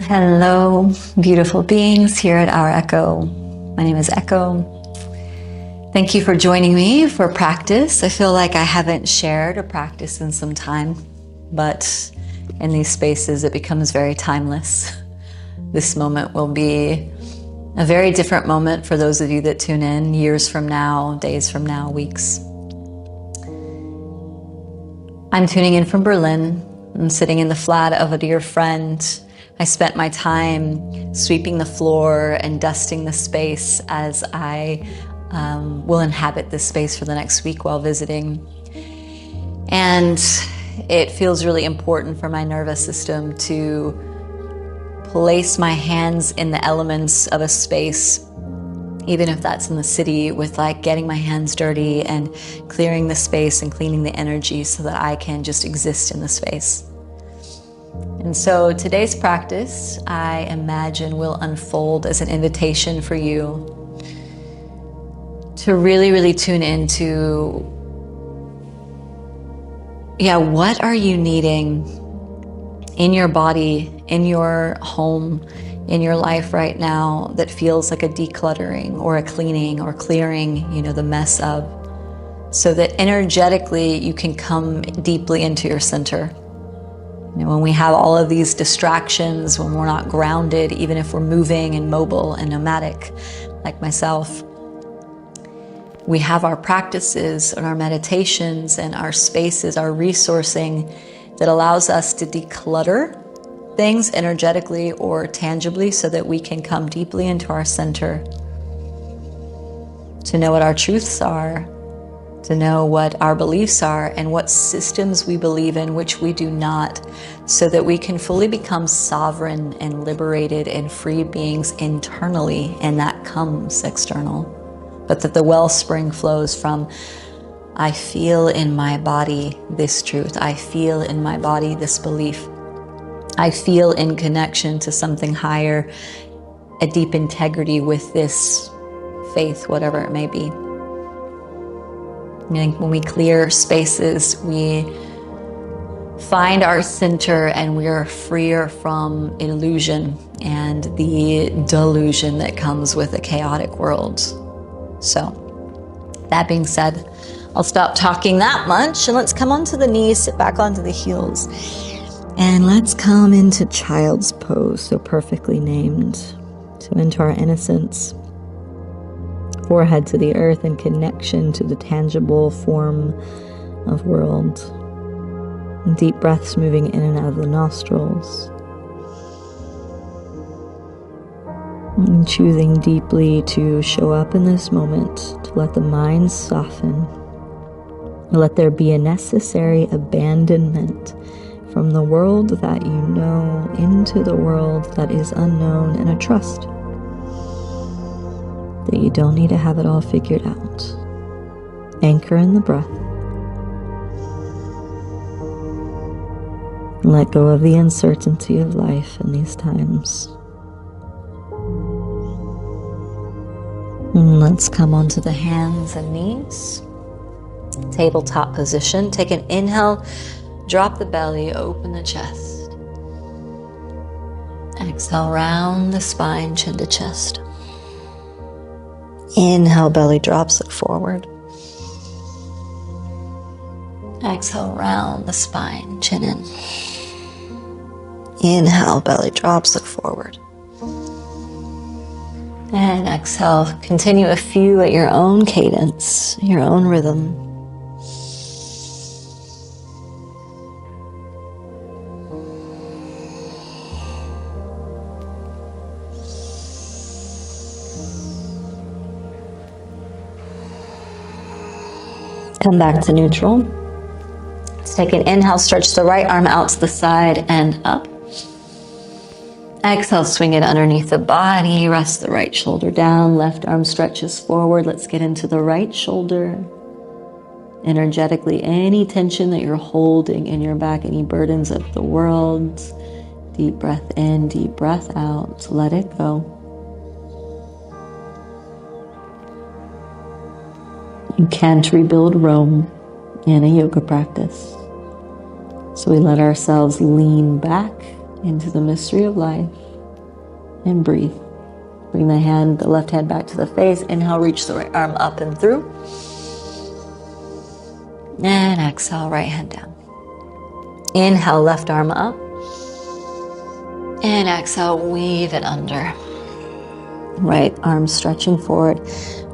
Hello, beautiful beings here at Our Echo. My name is Echo. Thank you for joining me for practice. I feel like I haven't shared a practice in some time, but in these spaces it becomes very timeless. This moment will be a very different moment for those of you that tune in years from now, days from now, weeks. I'm tuning in from Berlin. I'm sitting in the flat of a dear friend. I spent my time sweeping the floor and dusting the space as I will inhabit this space for the next week while visiting. And it feels really important for my nervous system to place my hands in the elements of a space, even if that's in the city, with like getting my hands dirty and clearing the space and cleaning the energy so that I can just exist in the space. And so today's practice, I imagine, will unfold as an invitation for you to really tune into, what are you needing in your body, in your home, in your life right now that feels like a decluttering or a cleaning or clearing, the mess of, so that energetically you can come deeply into your center. When we have all of these distractions, when we're not grounded, even if we're moving and mobile and nomadic, like myself, we have our practices and our meditations and our spaces, our resourcing that allows us to declutter things energetically or tangibly so that we can come deeply into our center, to know what our truths are, to know what our beliefs are and what systems we believe in, which we do not, so that we can fully become sovereign and liberated and free beings internally, and that comes external. But that the wellspring flows from, I feel in my body this truth, I feel in my body this belief, I feel in connection to something higher, a deep integrity with this faith, whatever it may be. I think when we clear spaces, we find our center and we are freer from illusion and the delusion that comes with a chaotic world. So, that being said, I'll stop talking that much and let's come onto the knees, sit back onto the heels, and let's come into child's pose, so perfectly named. So into our innocence. Forehead to the earth in connection to the tangible form of world. Deep breaths moving in and out of the nostrils. And choosing deeply to show up in this moment, to let the mind soften. Let there be a necessary abandonment from the world that you know into the world that is unknown, and a trust that you don't need to have it all figured out. Anchor in the breath. Let go of the uncertainty of life in these times. And let's come onto the hands and knees. Tabletop position. Take an inhale, drop the belly, open the chest. Exhale, round the spine, chin to chest. Inhale, belly drops, look forward. Exhale, round the spine, chin in. Inhale, belly drops, look forward. And exhale, continue a few at your own cadence, your own rhythm. Come back to neutral. Let's take an inhale, stretch the right arm out to the side and up. Exhale, swing it underneath the body, rest the right shoulder down, left arm stretches forward. Let's get into the right shoulder. Energetically, any tension that you're holding in your back, any burdens of the world. Deep breath in, deep breath out, let it go. You can't rebuild Rome in a yoga practice. So we let ourselves lean back into the mystery of life. And breathe. Bring the left hand back to the face. Inhale, reach the right arm up and through. And exhale, right hand down. Inhale, left arm up. And exhale, weave it under. Right arm stretching forward.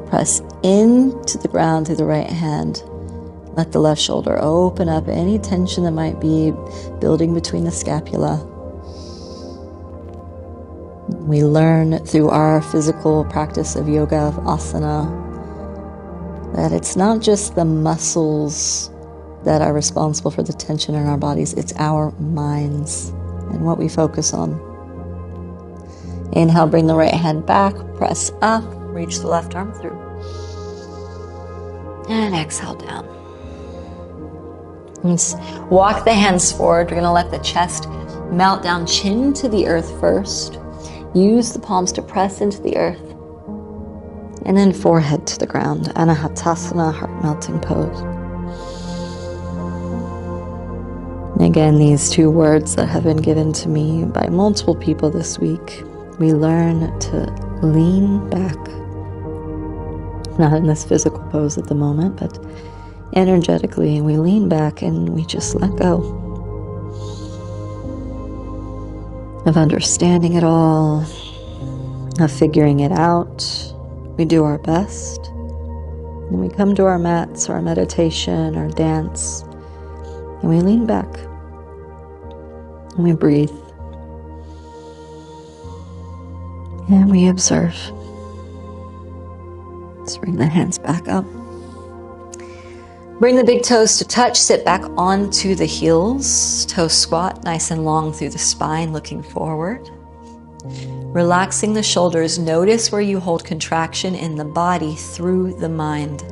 Press into the ground through the right hand. Let the left shoulder open up any tension that might be building between the scapula. We learn through our physical practice of yoga, of asana, that it's not just the muscles that are responsible for the tension in our bodies, it's our minds and what we focus on. Inhale, bring the right hand back, press up, reach the left arm through. And exhale down. And walk the hands forward. We're going to let the chest melt down, chin to the earth first. Use the palms to press into the earth. And then forehead to the ground. Anahatasana, heart melting pose. And again, these two words that have been given to me by multiple people this week. We learn to lean back. Not in this physical pose at the moment, but energetically, we lean back and we just let go of understanding it all, of figuring it out. We do our best, and we come to our mats, our meditation, our dance, and we lean back, and we breathe, and we observe. Let's bring the hands back up. Bring the big toes to touch, sit back onto the heels. Toe squat, nice and long through the spine, looking forward. Relaxing the shoulders, notice where you hold contraction in the body through the mind.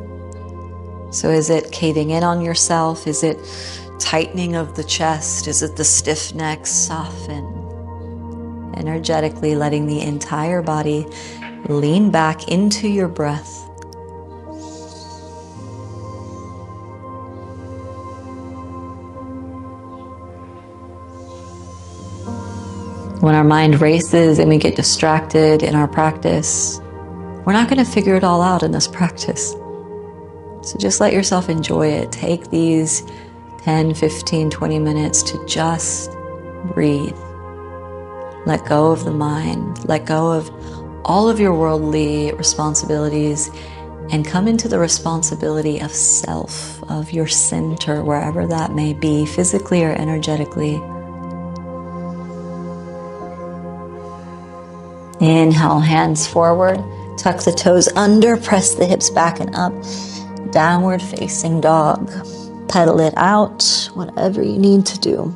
So is it caving in on yourself? Is it tightening of the chest? Is it the stiff neck? Soften. Energetically letting the entire body lean back into your breath. When our mind races and we get distracted in our practice, we're not going to figure it all out in this practice. So just let yourself enjoy it. Take these 10, 15, 20 minutes to just breathe. Let go of the mind. Let go of all of your worldly responsibilities and come into the responsibility of self, of your center, wherever that may be, physically or energetically. Inhale, hands forward, tuck the toes under, press the hips back and up, downward facing dog. Pedal it out, whatever you need to do.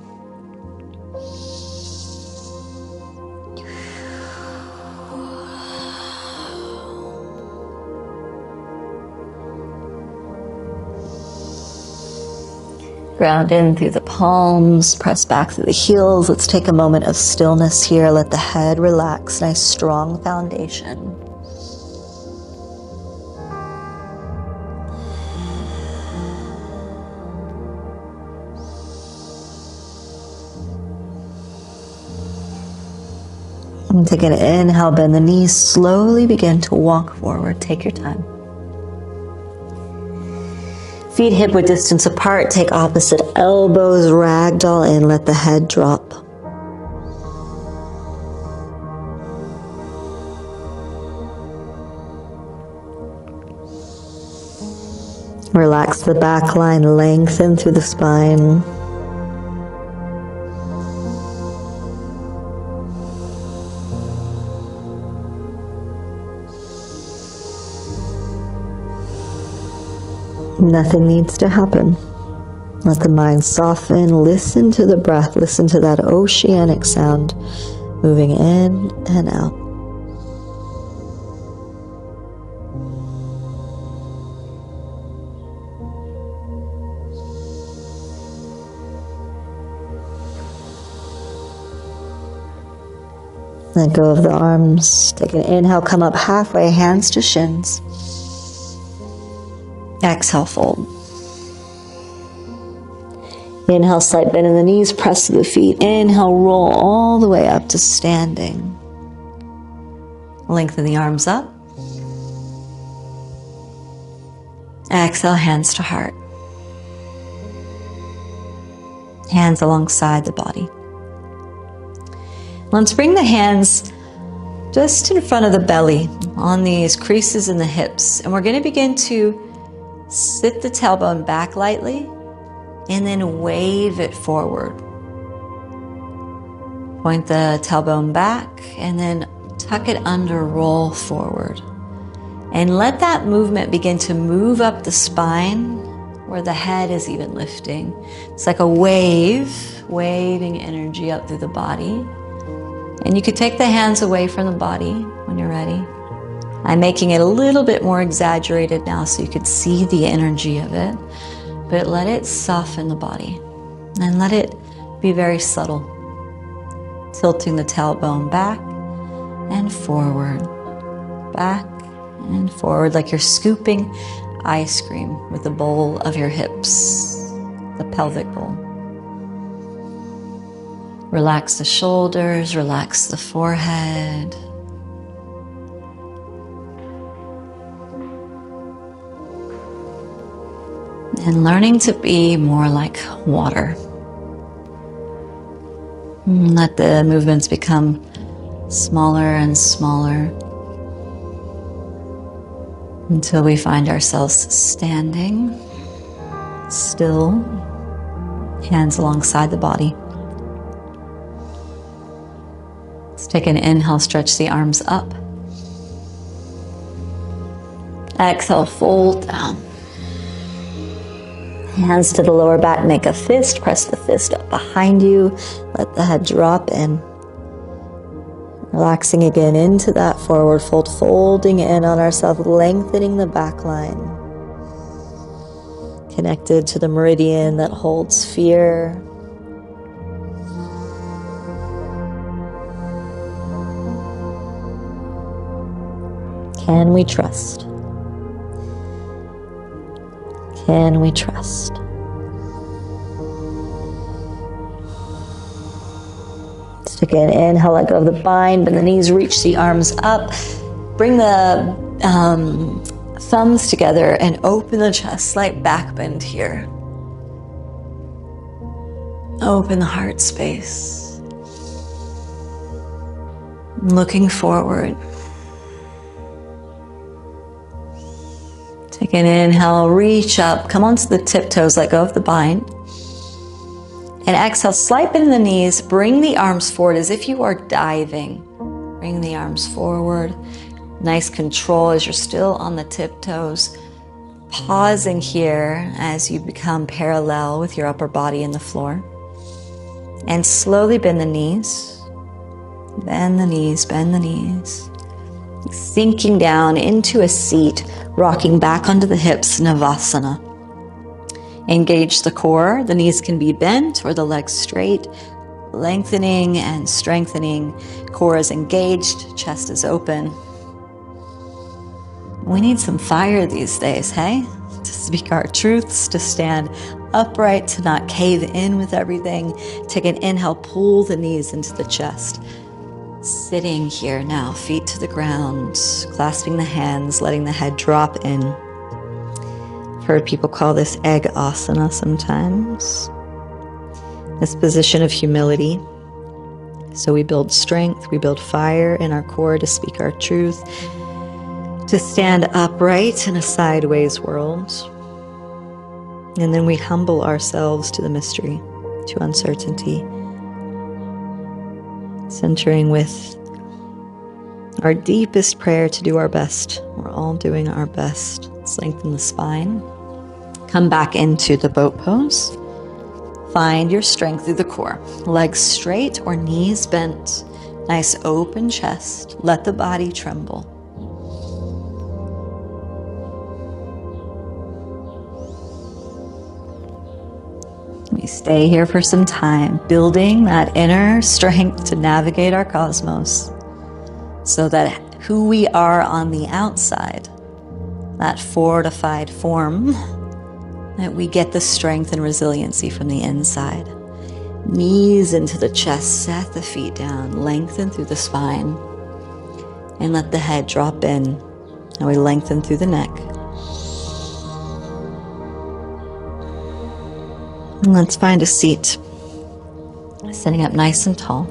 Ground in through the palms, press back through the heels. Let's take a moment of stillness here. Let the head relax. Nice strong foundation. And take an inhale, bend the knees, slowly begin to walk forward. Take your time. Feet hip-width distance apart, take opposite elbows, ragdoll in, let the head drop. Relax the back line, lengthen through the spine. Nothing needs to happen. Let the mind soften. Listen to the breath. Listen to that oceanic sound moving in and out. Let go of the arms. Take an inhale, come up halfway, hands to shins. Exhale, fold. Inhale, slight bend in the knees, press to the feet. Inhale, roll all the way up to standing. Lengthen the arms up. Exhale, hands to heart. Hands alongside the body. Let's bring the hands just in front of the belly on these creases in the hips. And we're going to begin to sit the tailbone back lightly and then wave it forward. Point the tailbone back and then tuck it under, roll forward. And let that movement begin to move up the spine where the head is even lifting. It's like a wave, waving energy up through the body. And you could take the hands away from the body when you're ready. I'm making it a little bit more exaggerated now so you could see the energy of it. But let it soften the body and let it be very subtle. Tilting the tailbone back and forward, back and forward, like you're scooping ice cream with the bowl of your hips, the pelvic bowl. Relax the shoulders, relax the forehead. And learning to be more like water. Let the movements become smaller and smaller until we find ourselves standing still, hands alongside the body. Let's take an inhale, stretch the arms up. Exhale, fold down. Hands to the lower back, make a fist, press the fist up behind you, let the head drop in. Relaxing again into that forward fold, folding in on ourselves, lengthening the back line. Connected to the meridian that holds fear. Can we trust? Can we trust? Let's take an inhale, let go of the bind, bend the knees, reach the arms up. Bring the thumbs together and open the chest, slight back bend here. Open the heart space. Looking forward. Take an inhale, reach up, come onto the tiptoes, let go of the bind. And exhale, slight bend in the knees, bring the arms forward as if you are diving. Bring the arms forward. Nice control as you're still on the tiptoes. Pausing here as you become parallel with your upper body and the floor. And slowly bend the knees. Bend the knees, bend the knees. Sinking down into a seat, rocking back onto the hips, Navasana. Engage the core. The knees can be bent or the legs straight. Lengthening and strengthening. Core is engaged, chest is open. We need some fire these days, hey? To speak our truths, to stand upright, to not cave in with everything. Take an inhale, pull the knees into the chest. Sitting here now, feet to the ground, clasping the hands, letting the head drop in. I've heard people call this egg asana sometimes. This position of humility. So we build strength, we build fire in our core to speak our truth, to stand upright in a sideways world. And then we humble ourselves to the mystery, to uncertainty. Centering with our deepest prayer to do our best. We're all doing our best. Let's lengthen the spine. Come back into the boat pose. Find your strength through the core. Legs straight or knees bent. Nice open chest. Let the body tremble. We stay here for some time, building that inner strength to navigate our cosmos so that who we are on the outside, that fortified form, that we get the strength and resiliency from the inside. Knees into the chest, set the feet down, lengthen through the spine. And let the head drop in. And we lengthen through the neck. And let's find a seat. Sitting up nice and tall.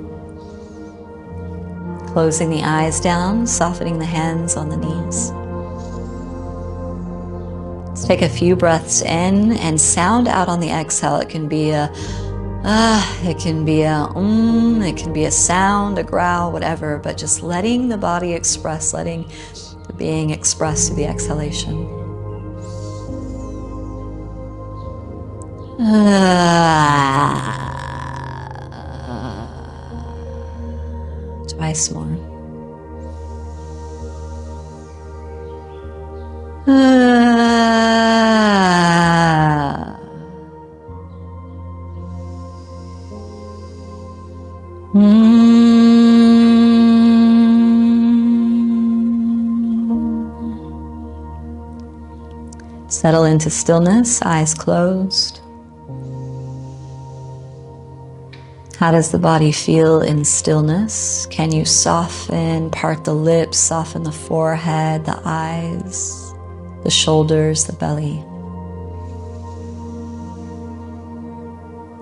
Closing the eyes down, softening the hands on the knees. Let's take a few breaths in and sound out on the exhale. It can be a it can be a it can be a sound, a growl, whatever, but just letting the body express, letting the being express through the exhalation. Twice more. Settle into stillness, eyes closed. How does the body feel in stillness? Can you soften, part the lips, soften the forehead, the eyes, the shoulders, the belly?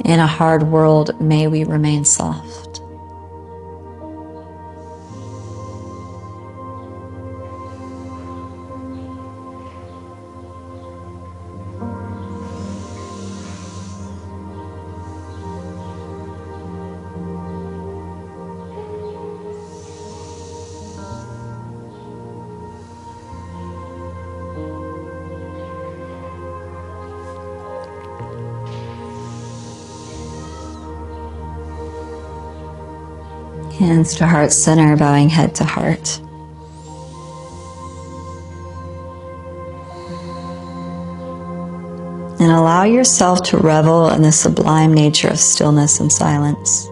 In a hard world, may we remain soft. Hands to heart center, bowing head to heart. And allow yourself to revel in the sublime nature of stillness and silence.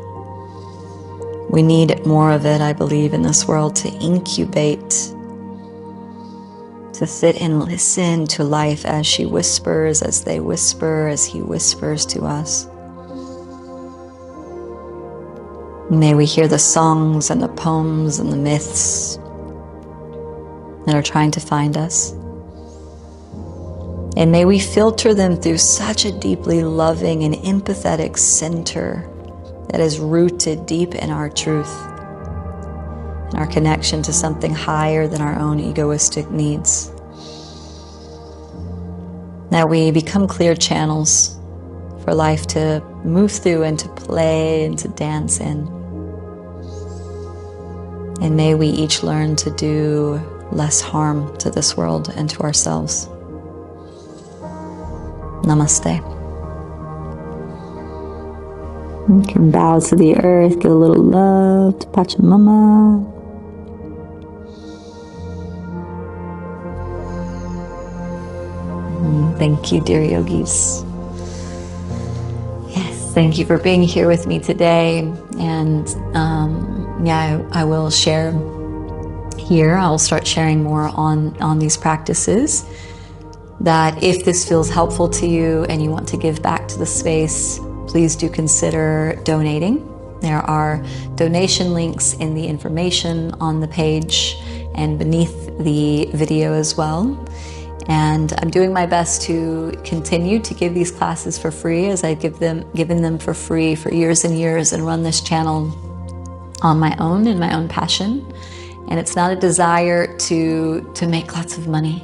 We need more of it, I believe, in this world to incubate, to sit and listen to life as she whispers, as they whisper, as he whispers to us. May we hear the songs and the poems and the myths that are trying to find us. And may we filter them through such a deeply loving and empathetic center that is rooted deep in our truth and our connection to something higher than our own egoistic needs. That we become clear channels for life to move through and to play and to dance in. And may we each learn to do less harm to this world and to ourselves. Namaste. You can bow to the earth, give a little love to Pachamama. Thank you, dear yogis. Yes, thank you for being here with me today. And I will share here. I'll start sharing more on these practices. That if this feels helpful to you and you want to give back to the space, please do consider donating. There are donation links in the information on the page and beneath the video as well. And I'm doing my best to continue to give these classes for free, as I've given them for free for years and years, and run this channel on my own, in my own passion. And it's not a desire to make lots of money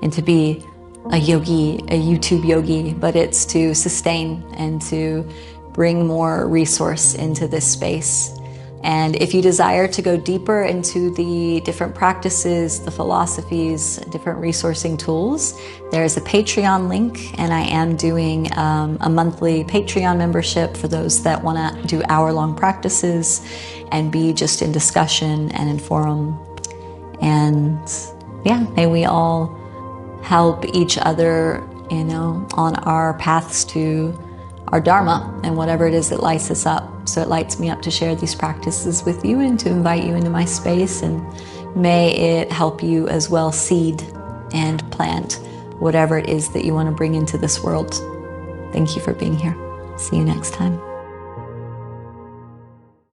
and to be a yogi, a YouTube yogi, but it's to sustain and to bring more resource into this space. And if you desire to go deeper into the different practices, the philosophies, different resourcing tools, there's a Patreon link, and I am doing a monthly Patreon membership for those that want to do hour-long practices and be just in discussion and in forum. And yeah, may we all help each other, on our paths to our Dharma and whatever it is that lights us up. So it lights me up to share these practices with you and to invite you into my space. And may it help you as well seed and plant whatever it is that you want to bring into this world. Thank you for being here. See you next time.